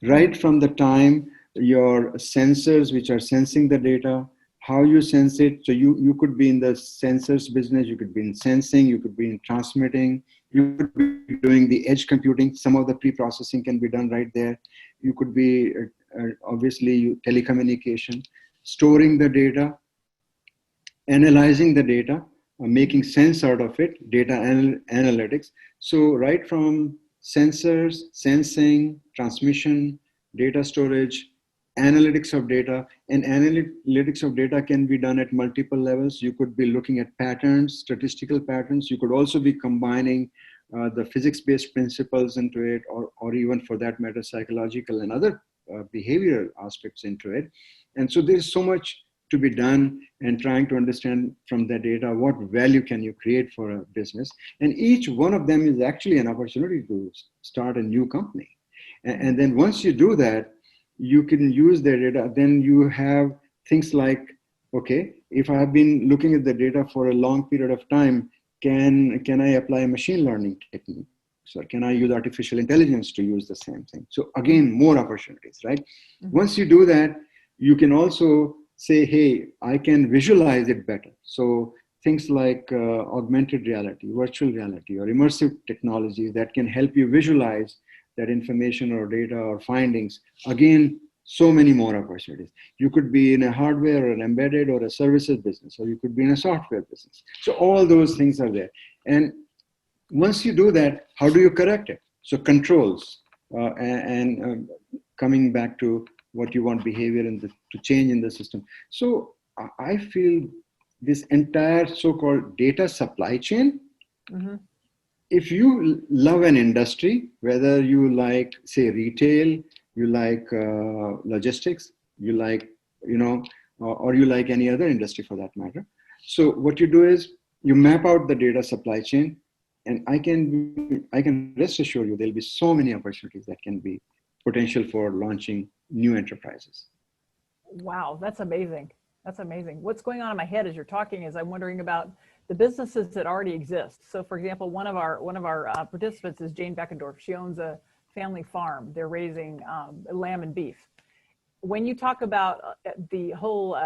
Right from the time your sensors, which are sensing the data, how you sense it. So you could be in the sensors business, you could be in sensing, you could be in transmitting, you could be doing the edge computing. Some of the pre-processing can be done right there. You could be obviously telecommunication, storing the data, analyzing the data, making sense out of it, data analytics. So right from sensors, sensing, transmission, data storage, analytics of data, and analytics of data can be done at multiple levels. You could be looking at patterns, statistical patterns. You could also be combining the physics-based principles into it, or even for that matter, psychological and other behavioral aspects into it. And so there's so much to be done, and trying to understand from the data what value can you create for a business. And each one of them is actually an opportunity to start a new company. And then once you do that, you can use the data. Then you have things like, okay, if I have been looking at the data for a long period of time, can I apply machine learning techniques? Or can I use artificial intelligence to use the same thing? So again, more opportunities, right? Once you do that, you can also say, hey, I can visualize it better. So things like augmented reality, virtual reality, or immersive technology that can help you visualize that information or data or findings. Again, so many more opportunities. You could be in a hardware or an embedded or a services business, or you could be in a software business. So all those things are there. And once you do that, how do you correct it? So controls and coming back to what you want behavior and to change in the system. So I feel this entire so-called data supply chain, if you love an industry, whether you like, say, retail, you like logistics, you like, or you like any other industry for that matter. So what you do is you map out the data supply chain, and I can rest assure you there'll be so many opportunities that can be potential for launching new enterprises. Wow, that's amazing. That's amazing. What's going on in my head as you're talking is I'm wondering about the businesses that already exist. So for example, one of our participants is Jane Beckendorf. She owns a family farm. They're raising lamb and beef. When you talk about the whole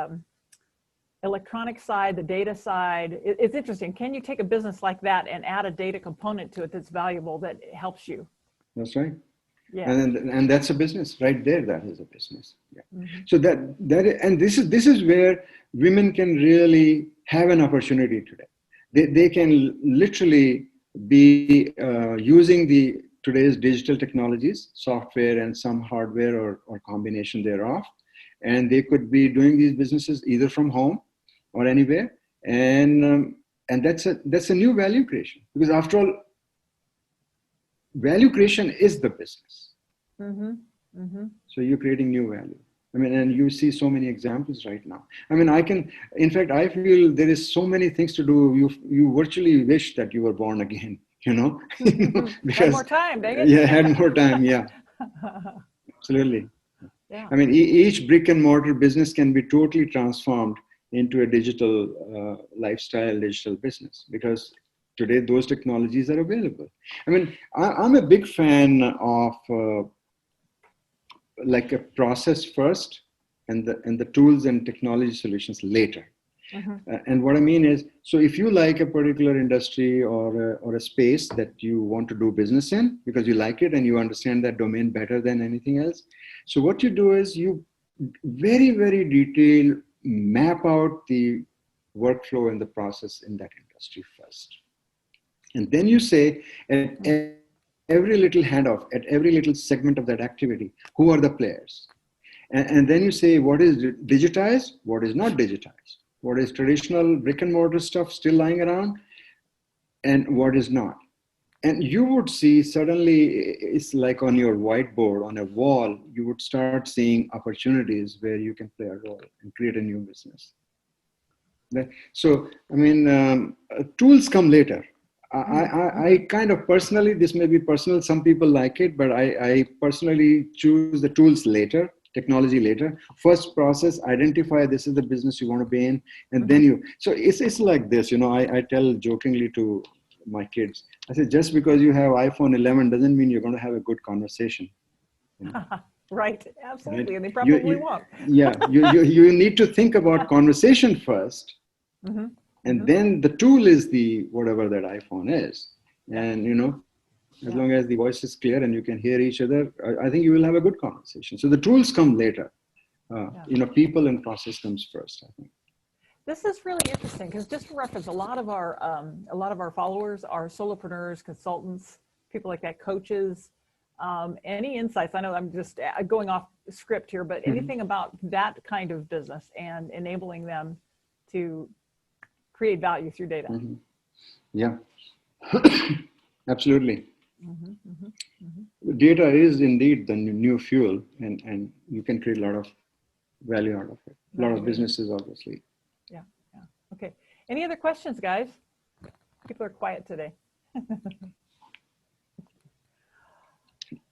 electronic side, the data side, it's interesting. Can you take a business like that and add a data component to it that's valuable, that helps you? That's right. Yeah. And that's a business right there. That is a business. Yeah. So this is where women can really have an opportunity today. They can literally be using today's digital technologies, software and some hardware or combination thereof, and they could be doing these businesses either from home or anywhere. And that's a new value creation, because after all, value creation is the business. So you're creating new value. I mean, and you see so many examples right now. I mean, in fact, I feel there is so many things to do. You virtually wish that you were born again, because had more time, dang it. Yeah, had more time. Yeah, absolutely. Yeah. I mean, each brick and mortar business can be totally transformed into a digital lifestyle, digital business, because today those technologies are available. I mean, I'm a big fan of like a process first and the tools and technology solutions later. And what I mean is, so if you like a particular industry or a space that you want to do business in because you like it and you understand that domain better than anything else, so what you do is you very, very detailed map out the workflow and the process in that industry first. And then you say at every little handoff, at every little segment of that activity, who are the players? And then you say what is digitized, what is not digitized, what is traditional brick and mortar stuff still lying around, and what is not. And you would see suddenly, it's like on your whiteboard, on a wall, you would start seeing opportunities where you can play a role and create a new business. So, I mean, tools come later. I kind of personally, this may be personal, some people like it, but I personally choose the tools later, technology later. First process, identify this is the business you want to be in, and then you, so it's like this, you know, I tell jokingly to my kids, I say, just because you have iPhone 11 doesn't mean you're going to have a good conversation. You know? Right, absolutely, right? And they probably won't. Yeah, you need to think about conversation first, and then the tool is the whatever that iPhone is, and you know, as long as the voice is clear and you can hear each other, I think you will have a good conversation. So the tools come later. You know, people and process comes first, I think. This is really interesting because just for reference, a lot of our followers are solopreneurs, consultants, people like that, coaches. Any insights? I know I'm just going off script here, but anything about that kind of business and enabling them to create value through data? Yeah, absolutely. Data is indeed the new fuel, and you can create a lot of value out of it. A lot of businesses, obviously. Yeah. Okay. Any other questions, guys? People are quiet today.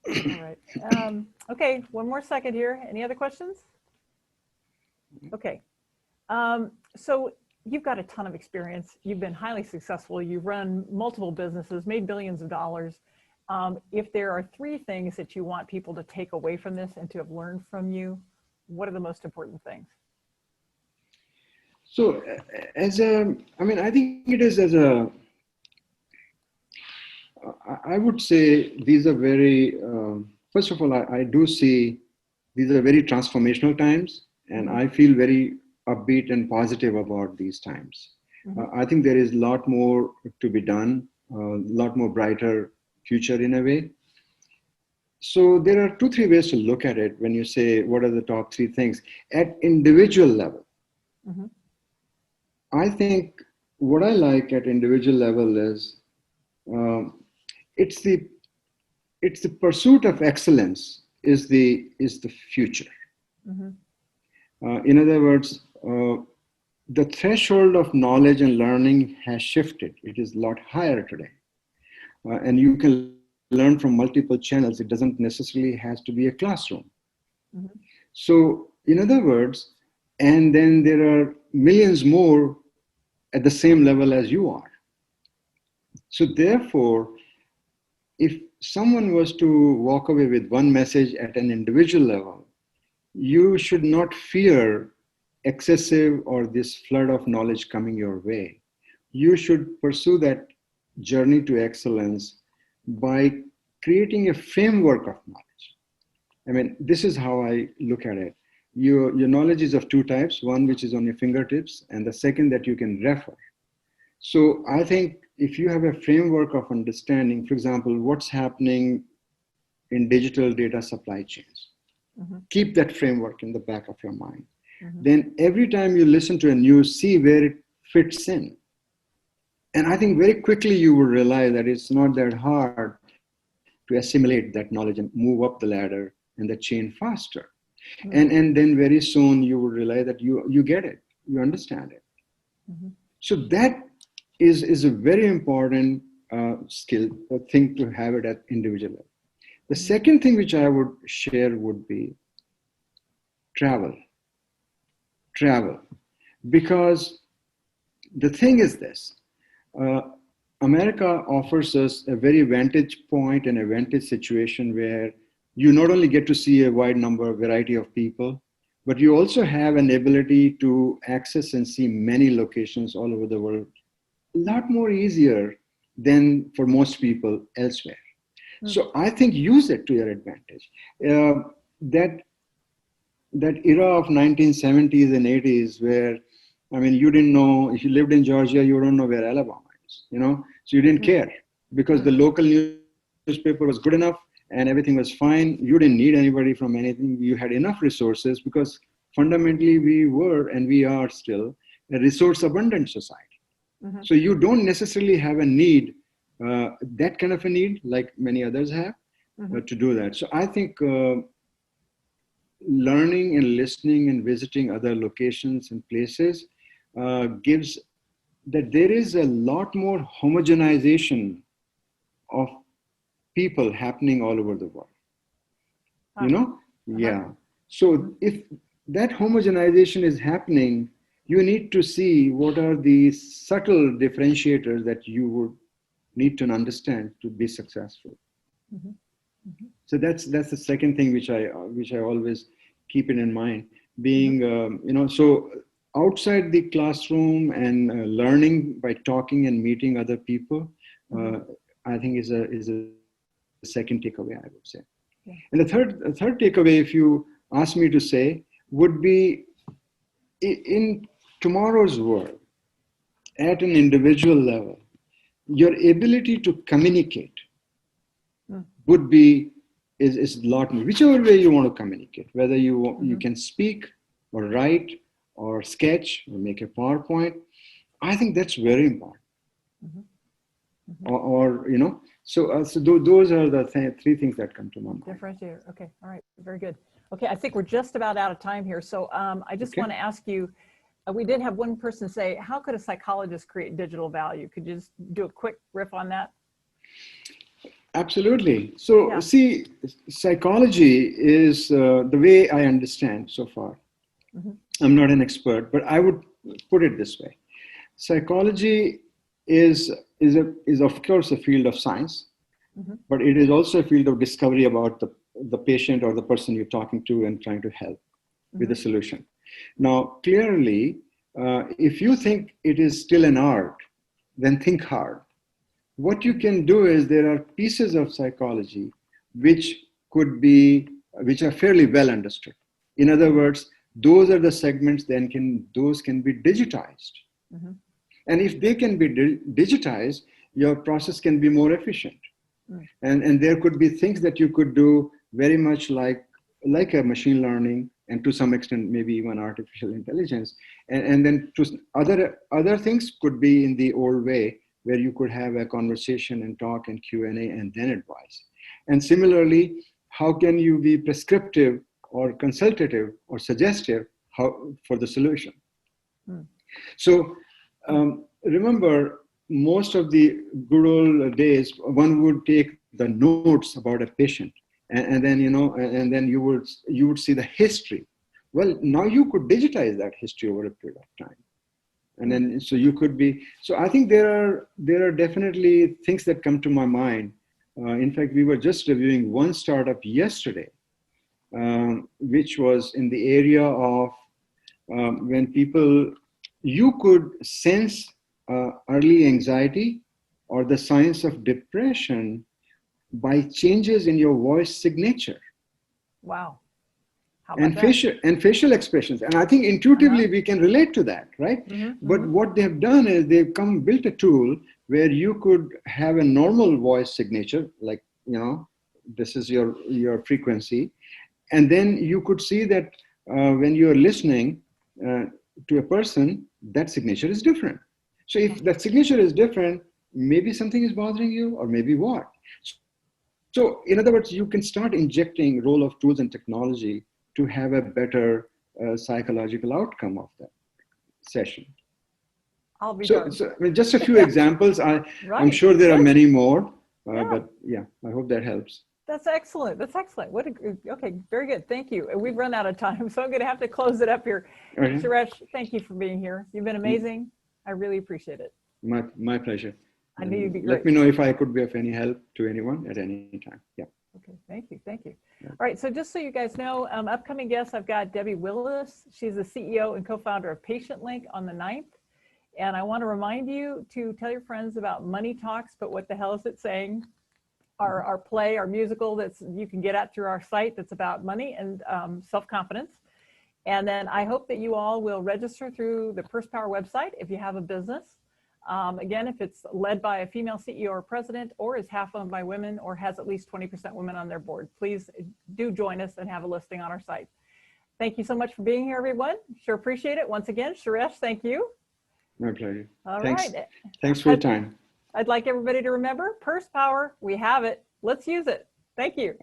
All right. Okay, one more second here. Any other questions? Okay. So you've got a ton of experience. You've been highly successful. You've run multiple businesses, made billions of dollars. If there are three things that you want people to take away from this and to have learned from you, what are the most important things? So I mean, I think it is I would say these are very, first of all, I do see these are very transformational times, and I feel very upbeat and positive about these times. I think there is a lot more to be done, a lot more brighter future in a way. So there are 2-3 ways to look at it when you say, what are the top 3 things? At individual level, I think what I like at individual level is it's the pursuit of excellence is the future. In other words, the threshold of knowledge and learning has shifted. It is a lot higher today, and you can learn from multiple channels. It doesn't necessarily has to be a classroom. So, in other words, and then there are millions more at the same level as you are. So therefore, if someone was to walk away with one message at an individual level, you should not fear excessive or this flood of knowledge coming your way. You should pursue that journey to excellence by creating a framework of knowledge. I mean, this is how I look at it. Your knowledge is of 2 types, one which is on your fingertips, and the second that you can refer. So I think if you have a framework of understanding, for example, what's happening in digital data supply chains, keep that framework in the back of your mind. Then every time you listen to a news, see where it fits in. And I think very quickly you will realize that it's not that hard to assimilate that knowledge and move up the ladder and the chain faster. And then very soon you will realize that you get it, you understand it. So that is a very important skill, a thing to have it at individual level. The second thing which I would share would be travel. Because the thing is this, America offers us a very vantage point and a vantage situation where you not only get to see a wide variety of people, but you also have an ability to access and see many locations all over the world, a lot more easier than for most people elsewhere. So I think use it to your advantage. That era of 1970s and 80s where, I mean, you didn't know, if you lived in Georgia, you don't know where Alabama is, so you didn't care because the local newspaper was good enough and everything was fine. You didn't need anybody from anything. You had enough resources because fundamentally we were, and we are still, a resource abundant society. So you don't necessarily have a need, that kind of a need like many others have to do that. So I think learning and listening and visiting other locations and places gives that there is a lot more homogenization of people happening all over the world. Yeah. So if that homogenization is happening, you need to see what are the subtle differentiators that you would need to understand to be successful. So that's the second thing which I always keep it in mind. Being so outside the classroom and learning by talking and meeting other people, I think is a second takeaway, I would say. Yeah. And the third takeaway, if you ask me to say, would be in tomorrow's world, at an individual level, your ability to communicate would be is a lot more, whichever way you want to communicate, whether you can speak or write or sketch or make a PowerPoint. I think that's very important. So those are the three things that come to my mind. Differentiator. Okay. All right. Very good. Okay. I think we're just about out of time here. So I just want to ask you, we did have one person say, how could a psychologist create digital value? Could you just do a quick riff on that? Absolutely. So see, psychology is the way I understand so far. I'm not an expert, but I would put it this way. Psychology is of course a field of science, but it is also a field of discovery about the patient or the person you're talking to and trying to help with a solution. Now, clearly, if you think it is still an art, then think hard. What you can do is there are pieces of psychology which are fairly well understood. In other words, those are the segments those can be digitized. And if they can be digitized, your process can be more efficient. And there could be things that you could do very much like a machine learning, and to some extent, maybe even artificial intelligence. And then other things could be in the old way, where you could have a conversation and talk and Q&A and then advise. And similarly, how can you be prescriptive or consultative or suggestive for the solution? So remember, most of the good old days, one would take the notes about a patient, and then you would see the history. Well, now you could digitize that history over a period of time. And then, so I think there are definitely things that come to my mind. In fact, we were just reviewing one startup yesterday, which was in the area of when you could sense early anxiety or the signs of depression by changes in your voice signature. Wow. And facial expressions. And I think intuitively we can relate to that, right? But what they've done is they've built a tool where you could have a normal voice signature, like, this is your frequency. And then you could see that when you're listening to a person, that signature is different. So if that signature is different, maybe something is bothering you, or maybe what? So in other words, you can start injecting role of tools and technology to have a better psychological outcome of that session. I'll be so I mean, just a few examples. I'm sure there are many more, but yeah, I hope that helps. That's excellent. That's excellent. Okay, very good. Thank you. We've run out of time, so I'm going to have to close it up here. Suresh, thank you for being here. You've been amazing. I really appreciate it. My pleasure. I knew you'd be Let great. me know if I could be of any help to anyone at any time. Yeah. Okay, thank you, thank you. Yeah. All right, so just so you guys know, upcoming guests, I've got Debbie Willis. She's the CEO and co-founder of Patient Link on the 9th. And I want to remind you to tell your friends about Money Talks, but what the hell is it saying? Our play, our musical that's you can get at through our site that's about money and self-confidence. And then I hope that you all will register through the Purse Power website if you have a business. Again, if it's led by a female CEO or president, or is half owned by women, or has at least 20% women on their board, please do join us and have a listing on our site. Thank you so much for being here, everyone. Sure appreciate it. Once again, Suresh, thank you. My pleasure. All Thanks. right. Thanks for your time. I'd like everybody to remember, Purse Power, we have it. Let's use it. Thank you.